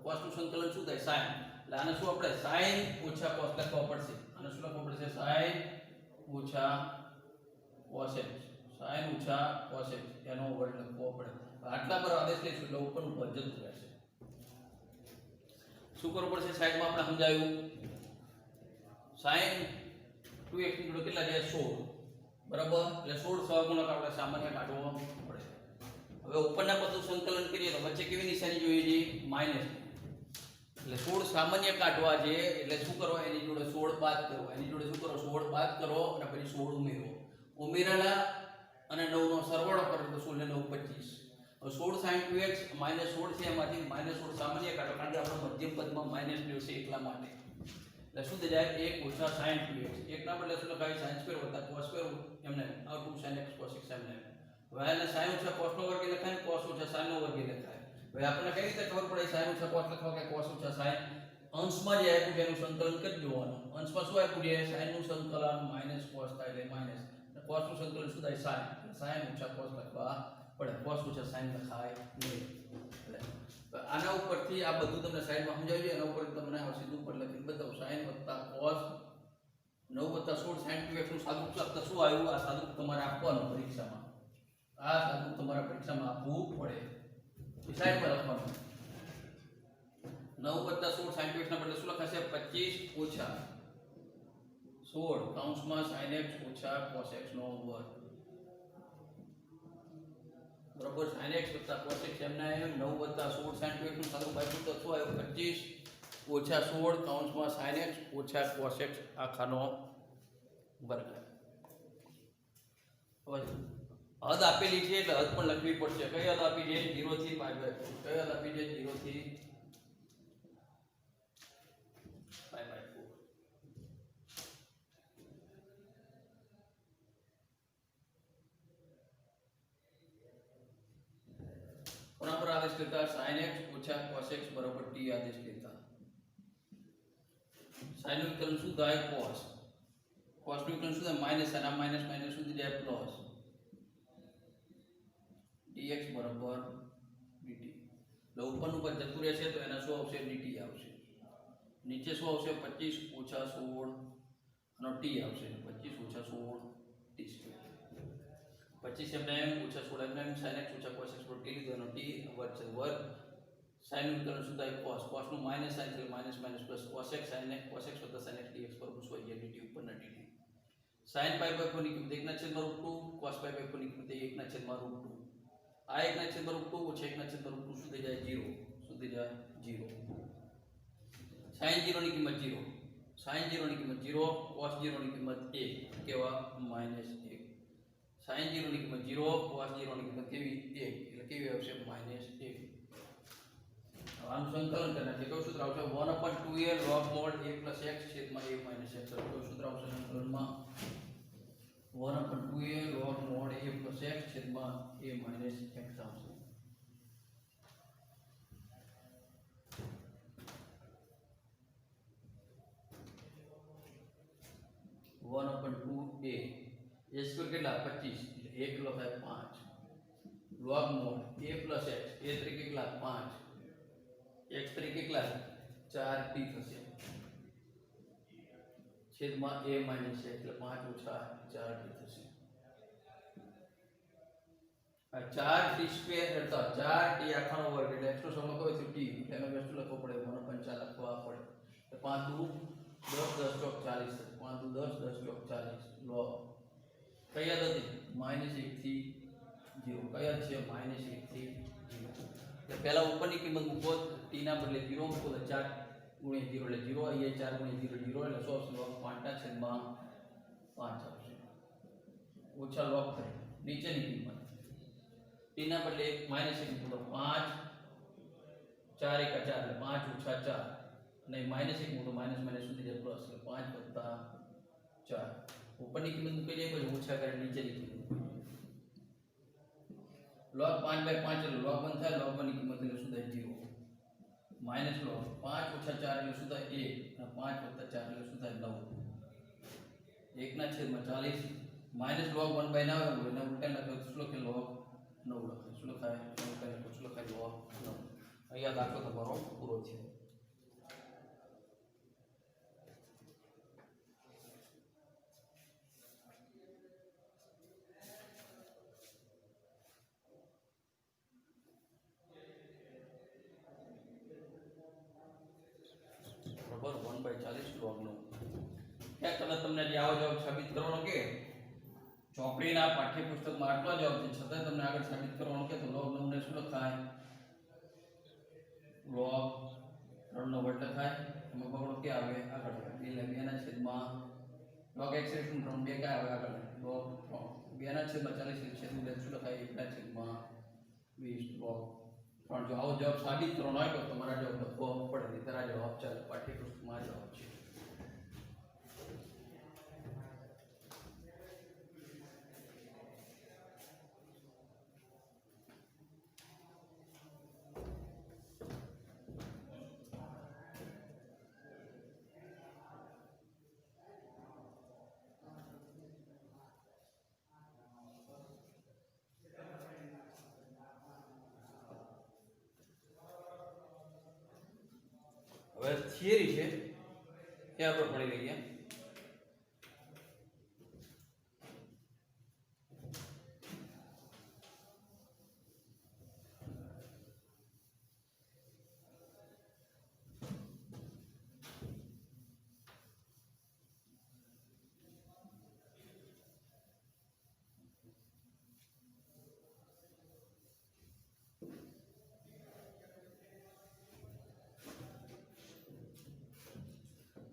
cos નું સંકલન શું થાય sin એટલે આને શું આપણે sin ઓછા cos લખવા પડશે આને શું લખવું પડશે sin ઓછા cos x sin ઓછા cos x એનો વર્ગ લખવો પડે આટલા પર આદેશ લઈશું એટલે ઉપરનું પદ જતું રહેશે શું કરવું પડશે સાઈડમાં આપણે સમજાયું sin 2x ની જોડે કેટલા જાય 16 બરાબર એટલે 16 સહગુણક આપણે સામાન્ય કાઢવો પડે હવે ઉપરના પદનું સંકલન કરીએ તો વચ્ચે કેવી નિશાની જોઈએ છે માઈનસ એટલે 16 સામાન્ય કાઢવા છે એટલે શું કરવા એની જોડે 16 બાદ કરો એની જોડે શું કરો 16 બાદ કરો અને પછી 16 ઉમેરો ઉમેરેલા અને 9 નો સરવાળો કરો તો 16 ને 9 25 16 sin 2x -16 છે એમાંથી -16 સામાન્ય કાઢો કારણ કે આપણો મધ્યમ પદમાં માઈનસ લ્યો છે એટલા માટે એટલે શું થઈ જાય 1 ઓછા sin 2x એકના બદલે શું લખાય sin સ્ક્વેર વત્તા cos સ્ક્વેર એમને 2 sin x cos x એમને હવે આને sin ઓછા cos નો વર્ગ લખાય ને cos ઓછા sin નો વર્ગ લખાય હવે આપણને કઈ રીતે ખબર પડે sin ઓછા cos લખવા કે cos ઓછા sin અંશમાં જે આપ્યું છે એનું સંકલન કરી જોવાનું અંશમાં શું આપ્યું છે sin નું સંકલન -cos થાય એટલે માઈનસ cos નું સંકલન શું થાય sin ઓછા cos લખવા પડે cos ઓછા sin લખાય નહીં આના ઉપરથી આ બધું તમને સાઈડમાં સમજાવી છે એના ઉપર તમને આ સીધું ઉપર લખીને બતાવું sin વત્તા cos 9 વત્તા 16 sin 2x નું સાદુરૂપ લખતા શું આવ્યું આ સાદુરૂપ તમારે આપવાનું પરીક્ષામાં આ સાદુરૂપ તમારે પરીક્ષામાં આપવું પડે સાઈડમાં લખવાનું 9 વત્તા 16 sin 2x ના બદલે શું લખાશે 25 ઓછા 16 કૌંસમાં sin x ઓછા cos x નો વર્ગ બરાબર sin x વત્તા cos x એમના એમ 9 વત્તા 16 sin 2x નું સાદુરૂપ આપ્યું તો શું આવ્યું 25 ઓછા 16 કૌંસમાં sin x ઓછા cos x આખાનો વર્ગ હવે હદ આપેલી છે એટલે હદ પણ લખવી પડશે કઈ હદ આપી છે 0 થી π/2 કઈ હદ આપી છે 0 થી π/4 કોના પર આદેશ કરતા sin x ઓછા cos x બરાબર t આદેશ કરતા sin નું વિકલન શું થાય cos cos નું વિકલન શું થાય માઈનસ અને માઈનસ માઈનસ સુધી જાય પ્લસ dx બરાબર dt લો ઉપરનું પદ જતું રહેશે તો એના શું આવશે dt આવશે નીચે શું આવશે 25 ઓછા 16 અને t આવશે 25 ઓછા 16 t સ્ક્વેર 25 એમને એમ ઓછા 16 એમને એમ sin x ઓછા cos x પર t લીધો અને t વર્ગ છે વર્ગ sin નું વિકલન શું થાય cos cos નું માઈનસ sin એટલે minus minus plus cos x sin x cos x વત્તા sin x dx પર પૂછવાઈ ગયા dt ઉપરના dt sin π/4 ની કિંમત 1 ના છેદમાં √2 cos π/4 ની કિંમત 1 ના છેદમાં √2 આ 1 ના છેદમાં √2 ઓછા 1 ના છેદમાં √2 શું થઈ જાય 0 શું થઈ જાય 0 sin 0 ની કિંમત 0 sin 0 ની કિંમત 0 cos 0 ની કિંમત 1 કેવા -1 sin 0 ની કિંમત 0 cos 0 ની કિંમત કેવી 1 એટલે કેવી આવશે -1 આનું સંકલન કરના છે કયું સૂત્ર આવશે 1/2a log mod a plus x છેદમાં a minus x કયું સૂત્ર આવશે સંકલનમાં 1/2a log mod a plus x છેદમાં a minus x આવશે 1/2a a સ્ક્વેર કેટલા 25 એટલે 1 કિલો થાય 5 log mod a plus x a તરીકે કેટલા 5 x તરીકે કેટલા 4t થશે છેદમાં a minus x એટલે 5 ઓછા 4t થશે આ 4t સ્ક્વેર એટલે 4t આખાનો વર્ગ એટલે x નો સરવાળો કયો છે t એટલે એનો વ્યસ્ત લખવો પડે 1/4 લખવા પડે એટલે 5 દુ 10 10 ચોક 40 5 દુ 10 10 ચોક 40 log કઈ યાદ હતી -1 થી 0 કઈ યાદ છે -1 થી 0 એટલે પહેલા ઉપરની કિંમત મૂકો t ના બદલે 0 મૂકો તો 4 ગુણ્યા 0 એટલે 0 અહીંયા 4 ગુણ્યા 0 0 એટલે 100 log 5/5 આવશે ઓછા log 3 નીચેની કિંમત t ના બદલે 1 મૂકો 5 4 1 4 એટલે 5 - 4 અને -1 મૂકો માઈનસ માઈનસ સુધી જાય પ્લસ એટલે 5 + 4 ઉપરની કિંમત મૂકી જાય પછી ઓછા કરે નીચેની કિંમત log 5/5 એટલે log 1 થાય log 1 ની કિંમત એટલે શું થાય 0 માઈનસ log 5 - 4 એટલે શું થાય 1 અને 5 + 4 એટલે શું થાય 9 1/40 માઈનસ log 1/9 આવે એટલે ઉલટા લખો શું લખે log 9 લખે શું લખાય ઉલટા લખો શું લખાય log 9 અહીંયા દાખલો તમારો પૂરો થયો બરાબર 1/40 log 9 ક્યાં કદાચ તમને જે આવો જવાબ સાબિત કરવાનો કે ચોપડીના પાઠ્યપુસ્તકમાં આટલો જવાબ છે છતાં તમને આગળ સાબિત કરવાનો કે તો log 9 ને શું લખાય log 3 નો વર્ગ લખાય એમાં બગડો કે આવે આગળ 2 ના છેદમાં log x / 3 2 કે આવે આગળ log 2 ના છેદમાં 40 છેદમાં શું લખાય 1 ના છેદમાં 20 log 3 જો આવો જવાબ સાબિત કરવાનો હોય તો તમારા જવાબ લખવો પડે નહીંતર આ જવાબ ચાલે પાઠ્યપુસ્તકમાં જવાબ છે હવે થિયરી છે એ આપણે ભણી લઈએ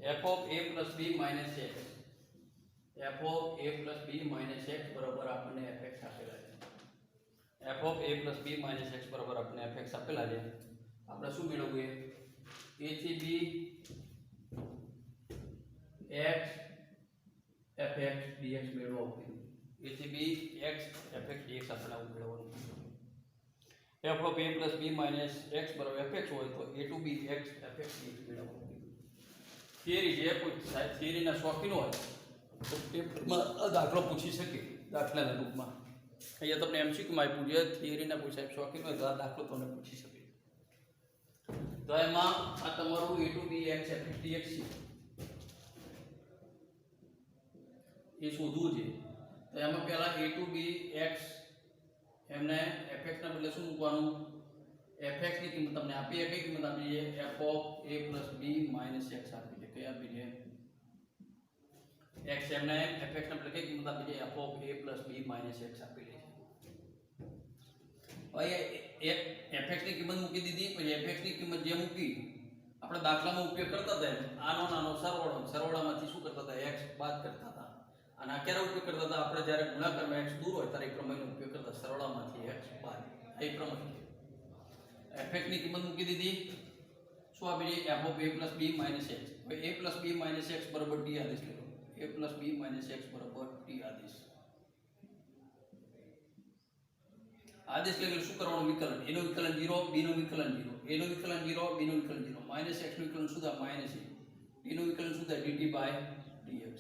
f of a plus b minus x f of a plus b minus x બરાબર આપણને fx આપેલા છે f of a plus b minus x બરાબર આપણને fx આપેલા છે આપણે શું મેળવવું a થી b x fx dx મેળવવું a થી b x fx dx આપણે મેળવવાનું f of a plus b minus x બરાબર fx હોય તો a to b x fx dx મેળવવું થિયરી જે કોઈ સાહેબ થિયરીના શોખીન હોય તો પેપરમાં દાખલો પૂછી શકે દાખલાના રૂપમાં અહીંયા તમને એમસીક્યુમાં આપ્યું છે થિયરીના કોઈ સાહેબ શોખીન હોય તો આ દાખલો તમને પૂછી શકે તો એમાં આ તમારું a to b x fx dx છે એ શોધવું છે તો એમાં પહેલા a to b x એમને fx ના બદલે શું મૂકવાનું fx ની કિંમત તમને આપી કઈ કિંમત આપી છે f of a plus b minus x આપી છે કઈ આપી છે x એમને fx ના બદલે કઈ કિંમત આપી છે f of a plus b minus x આપેલી છે હવે fx ની કિંમત મૂકી દીધી પછી fx ની કિંમત જે મૂકી આપણે દાખલામાં ઉપયોગ કરતા હતા આનો નાનો સરવાળામાંથી શું કરતા હતા x બાદ કરતા હતા અને આ ક્યારે ઉપયોગ કરતા હતા આપણે જ્યારે ગુણાકારમાં x દૂર હોય ત્યારે એ પ્રમેયનો ઉપયોગ કરતા સરવાળામાંથી x બાદ એ પ્રમેય fx ની કિંમત મૂકી દીધી શું આપી છે f of a plus b minus x હવે a plus b minus x બરાબર t આદેશ લેવો a plus b minus x બરાબર t આદેશ આદેશ લઈને શું કરવાનું વિકલન a નું વિકલન 0 b નું વિકલન 0 a નું વિકલન 0 b નું વિકલન 0 minus x નું વિકલન શું થાય minus a t નું વિકલન શું થાય dt by dx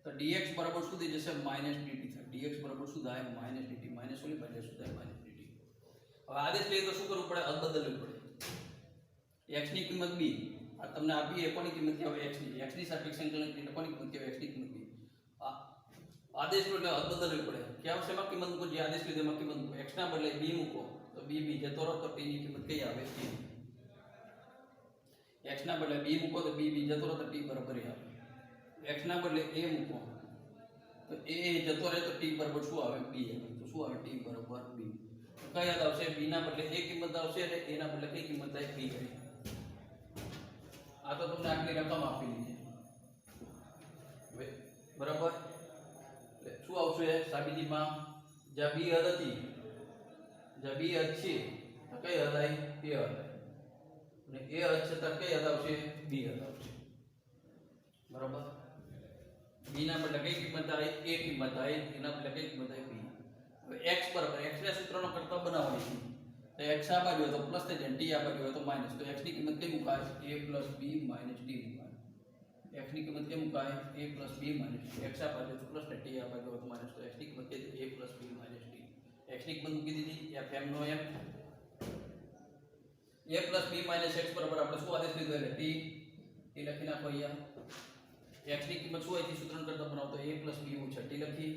તો dx બરાબર શું થઈ જશે minus dt થાય dx બરાબર શું થાય minus dt minus ઓલી બદલે શું થાય minus dt હવે આદેશ લઈએ તો શું કરવું પડે અદબદલવું પડે x ની કિંમત b આ તમને આપી એ કોની કિંમત કહેવાય x ની સાપેક્ષ સંકલન એટલે કોની કિંમત કહેવાય x ની કિંમત b આદેશ એટલે અદબદલવું પડે કે આવશેમાં કિંમત મૂકો જે આદેશ લીધો એમાં કિંમત મૂકો x ના બદલે b મૂકો તો b જતો રહે તો t ની કિંમત કઈ આવે t x ના બદલે b મૂકો તો b જતો રહે તો t બરાબર આવે x ના બદલે a મૂકો તો a જતો રહે તો t બરાબર શું આવે b આવે તો શું આવે t બરાબર b કઈ યાદ આવશે b ના બદલે a કિંમત આવશે અને a ના બદલે કઈ કિંમત થાય b આવે આ તો તમને આટલી રકમ આપેલી છે હવે બરાબર એટલે શું આવશે સાબિતીમાં જ્યાં બી હદ હતી જ્યાં બી હદ છે તો કઈ હદ આવી એ હદ અને એ હદ છે તો કઈ હદ આવશે બી હદ આવશે બરાબર બી ના બદલે કઈ કિંમત આવી એ કિંમત આવી એના બદલે કઈ કિંમત આવી બી હવે x બરાબર x ના સૂત્રનો કરતા બનાવવાની છે તો x આ બાજુ હોય તો પ્લસ થઈ જાય t આ બાજુ હોય તો માઈનસ તો x ની કિંમત કઈ મુકાય a + b - t મુકાય x ની કિંમત કઈ મુકાય a + b - t x આ બાજુ તો પ્લસ ને t આ બાજુ હોય તો માઈનસ તો x ની કિંમત કઈ a + b - t x ની કિંમત મૂકી દીધી f m no m a + b - x બરાબર આપણે શું આદેશ લીધો એટલે t લખી નાખો અહીંયા x ની કિંમત શું હતી સૂત્રનો કરતા બનાવતો a + b - t લખી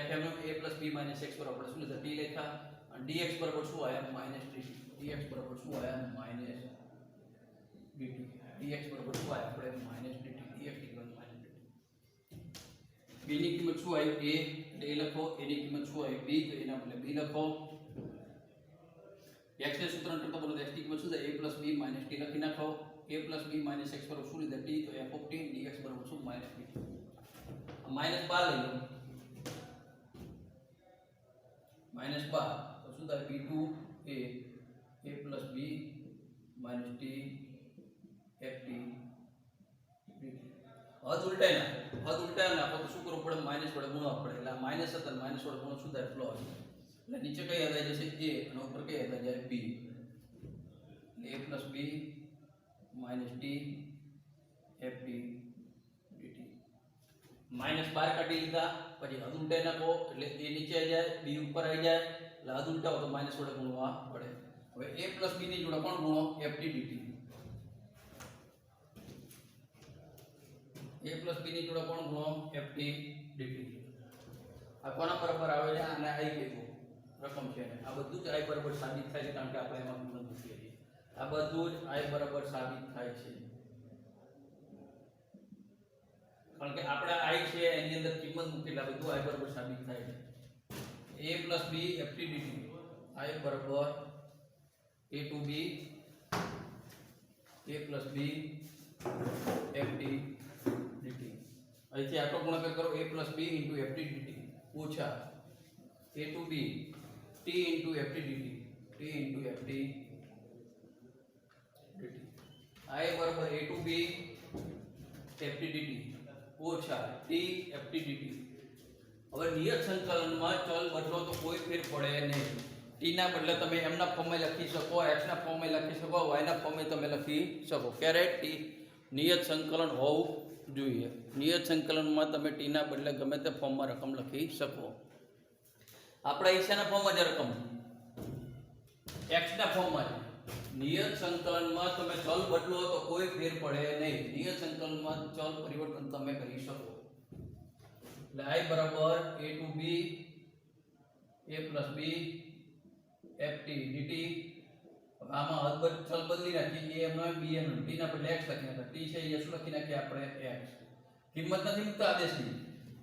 fm no a + b - x બરાબર શું લીધા t લખ્યા અને dx બરાબર શું આયા -dt dx બરાબર શું આયા -dt dx બરાબર શું આયા આપણે -dt dx ની કિંમત -dt b ની કિંમત શું આવી a એટલે a લખો a ની કિંમત શું આવી b તો એના બદલે b લખો x ને સૂત્રનો કરતા બનાવતો x ની કિંમત શું થાય a + b - t લખી નાખો a + b - x બરાબર શું લીધા t તો f of t dx બરાબર શું -dt -12 લઈ લો -12 તો શું થાય b2 a + b - t ft હદ ઉલટાઈ નાખો તો શું કરવું પડે માઈનસ વડે ગુણવા પડે એટલે માઈનસ હતા માઈનસ વડે ગુણો શું થાય પ્લસ એટલે નીચે કઈ હદ આવી જશે a અને ઉપર કઈ હદ જાય b એટલે a + b - t ft dt -12 કાઢી લીધા પછી હદ ઉલટાઈ નાખો એટલે a નીચે આવી જાય b ઉપર આવી જાય એટલે હદ ઉલટાવો તો માઈનસ વડે ગુણવા પડે હવે a + b ની જોડે કોણ ગુણો ft dt a + b ની જોડે કોણ ગુણો ft dt આ કોના બરાબર આવે છે અને i કીધું રકમ છે આ બધું જ i બરાબર સાબિત થાય છે કારણ કે આપણે એમાં કિંમત મૂકીએ છીએ આ બધું જ i બરાબર સાબિત થાય છે કારણ કે આપણે i છે એની અંદર કિંમત મૂકેલા બધું i બરાબર સાબિત થાય છે a + b ft dt i બરાબર a to b a + b ft dt અહીંથી આટલો ગુણાકાર કરો a + b * ft dt ઓછા a to b t * ft dt t * ft dt i બરાબર a to b ft dt ઓછા t ft dt હવે નિયત સંકલનમાં ચલ બદલો તો કોઈ ફેર પડે નહીં t ના બદલે તમે m ના ફોર્મમાં લખી શકો x ના ફોર્મમાં લખી શકો y ના ફોર્મમાં તમે લખી શકો ક્યારે t નિયત સંકલન હોવું જોઈએ નિયત સંકલનમાં તમે t ના બદલે ગમે તે ફોર્મમાં રકમ લખી શકો આપણે ઈશાના ફોર્મમાં જ રકમ x ના ફોર્મમાં નિયત સંકલનમાં તમે ચલ બદલો તો કોઈ ફેર પડે નહીં નિયત સંકલનમાં ચલ પરિવર્તન તમે કરી શકો એટલે i બરાબર a to b a + b ft dt આમાં હદ ચલ બદલી નાખી a no b no t ના બદલે x લખી નાખી t છે એ શું લખી નાખી આપણે x કિંમત નથી મૂકતા આદેશની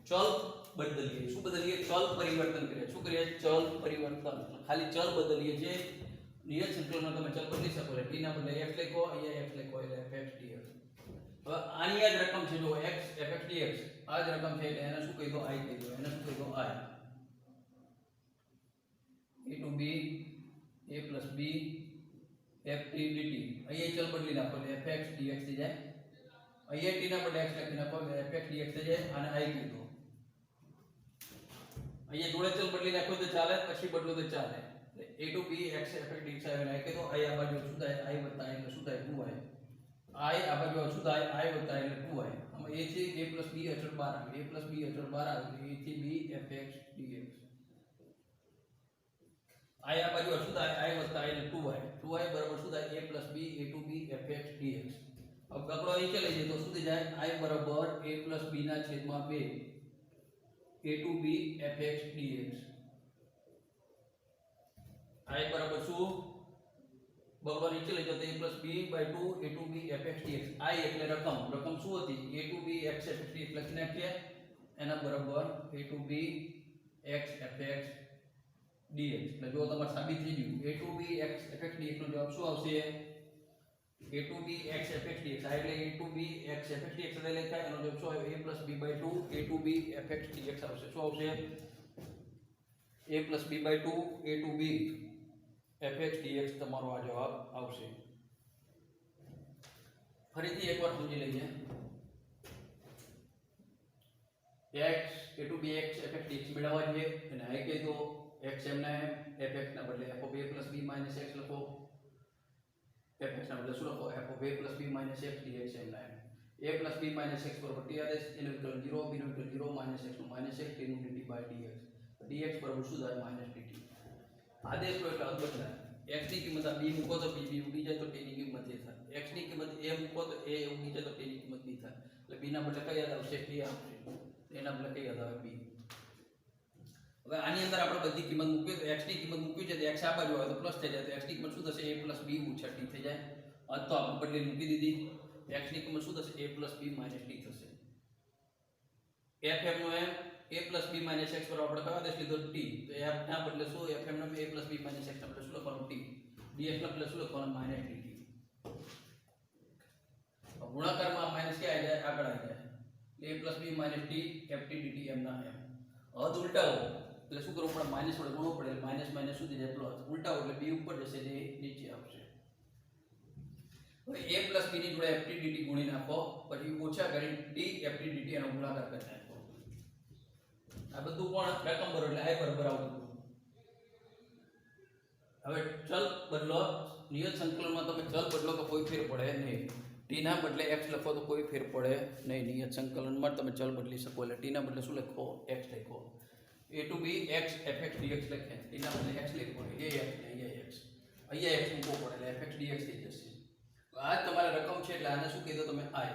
ચલ બદલીએ શું બદલીએ ચલ પરિવર્તન કરીએ શું કરીએ ચલ પરિવર્તન ખાલી ચલ બદલીએ છે નિયત સંકલનમાં તમે ચલ બદલી શકો એટલે t ના બદલે x લખો અહીંયા x લખો એટલે fx dx હવે આની આ જ રકમ છે જો x fx dx આ જ રકમ છે એટલે એને શું કહી દો i કહી દો એને શું કહી દો i a to b a + b ft dt અહીંયા ચલ બદલી નાખો એટલે fx dx થઈ જાય અહીંયા t ના બદલે x લખી નાખો એટલે fx dx થઈ જાય અને i કહી દો અહીંયા જોડે ચલ બદલી નાખો તો ચાલે પછી બદલો તો ચાલે a to b x fx dx આવે i કહી દો i આ બાજુ શું થાય i વત્તા એટલે શું થાય 2i i આ બાજુ શું થાય i વત્તા એટલે 2i આમાં a છે a + b અચળ બહાર આવે a + b અચળ બહાર આવે a થી b fx dx i આ બાજુ શું થાય i વત્તા એટલે 2i બરાબર શું થાય a + b a to b fx dx अब બકડો નીચે લઈ જઈએ તો શું થઈ જાય i બરાબર a + b ના છેદમાં 2 a to b fx dx i બરાબર શું બકડો નીચે લઈ જાઓ તો a + b/2 a to b fx dx i એટલે રકમ શું હતી a to b x fx dx લખી નાખીએ એના બરાબર a to b x fx dx એટલે જો તમારે સાબિત થઈ ગયું a to b x fx dx નો જવાબ શું આવશે a to b x fx dx આ એટલે a to b x fx dx એટલે લખાય એનો જવાબ શું આવે a plus b by 2 a to b fx dx આવશે શું આવશે a plus b by 2 a to b fx dx તમારો આ જવાબ આવશે ફરીથી એકવાર સમજી લઈએ x a to b x fx dx મેળવવા છે અને આ કહી દો x એમના એમ fx ના બદલે f of a plus b minus x લખો fx ના બદલે શું લખો f of a plus b minus x dx એમના એમ a plus b minus x બરાબર t આદેશ એનો વિકલ્પ 0 b નો વિકલ્પ 0 minus x નો minus x t નું dt by dx dx બરાબર શું થાય minus dt આદેશ નો એટલે અર્થ બદલાય x ની કિંમત આ b મૂકો તો b ઉડી જાય તો t ની કિંમત એ થાય x ની કિંમત a મૂકો તો a ઉડી જાય તો t ની કિંમત b થાય એટલે b ના બદલે કઈ યાદ આવશે a આવશે એના બદલે કઈ યાદ આવે b હવે આની અંદર આપણે બધી કિંમત મૂકીએ તો x ની કિંમત મૂકી છે તો x આ બાજુ આવે તો પ્લસ થઈ જાય તો x ની કિંમત શું થશે a plus b ઓછા t થઈ જાય આ તો આપણે બદલી મૂકી દીધી x ની કિંમત શું થશે a plus b minus t થશે fm no M a plus b minus x બરાબર આપણે કયો આદેશ લીધો t તો f ના બદલે શું fm no a plus b minus x ના બદલે શું લખવાનું t dx ના બદલે શું લખવાનું minus dt ગુણાકારમાં માઈનસ કે આવી જાય આગળ આવી જાય a plus b minus t ft dt એમ ના એમ અર્ધ ઉલટાવો એટલે શું કરવું પડે માઈનસ વડે ગુણવું પડે માઈનસ માઈનસ સુધી જાય પ્લસ ઉલટાવો એટલે b ઉપર જશે જે નીચે આવશે હવે a plus b ની જોડે ft dt ગુણી નાખો પછી ઓછા કરી t ft dt એનો ગુણાકાર કરી નાખો આ બધું કોણ રકમ બરોબર એટલે i બરાબર આવતું હવે ચલ બદલો નિયત સંકલનમાં તમે ચલ બદલો તો કોઈ ફેર પડે નહીં t ના બદલે x લખો તો કોઈ ફેર પડે નહીં નિયત સંકલનમાં તમે ચલ બદલી શકો એટલે t ના બદલે શું લખો x લખો a to b x fx dx લખે t ના બદલે x લખો a x અહીંયા x મૂકવો પડે એટલે fx dx થઈ જશે આ તમારી રકમ છે એટલે આને શું કીધું તમે i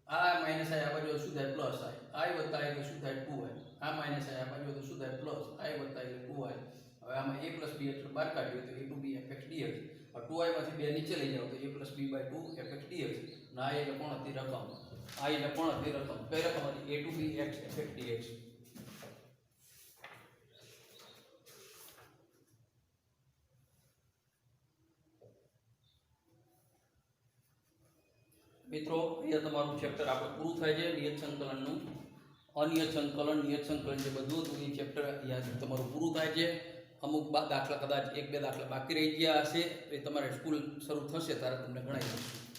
આ માઈનસ i આ બાજુ શું થાય પ્લસ i વત્તા i એટલે શું થાય 2i આ માઈનસ i આ બાજુ તો શું થાય પ્લસ i વત્તા i એટલે 2i હવે આમાં a plus b એટલે બહાર કાઢ્યો તો a to b fx dx और 2i માંથી 2 નીચે લઈ જાવ તો a plus b by 2 fx dx ના એ એટલે કોણ હતી રકમ આ એટલે કોણ હતી રકમ કઈ રકમ હતી a to b x fx dx મિત્રો અહીંયા તમારું ચેપ્ટર આપણે પૂરું થાય છે નિયત સંકલનનું અનિયત સંકલન નિયત સંકલન જે બધું હતું એ ચેપ્ટર અહીંયા તમારું પૂરું થાય છે અમુક દાખલા કદાચ 1-2 દાખલા બાકી રહી ગયા હશે એ તમારે સ્કૂલ શરૂ થશે ત્યારે તમને ગણાવી દઈશું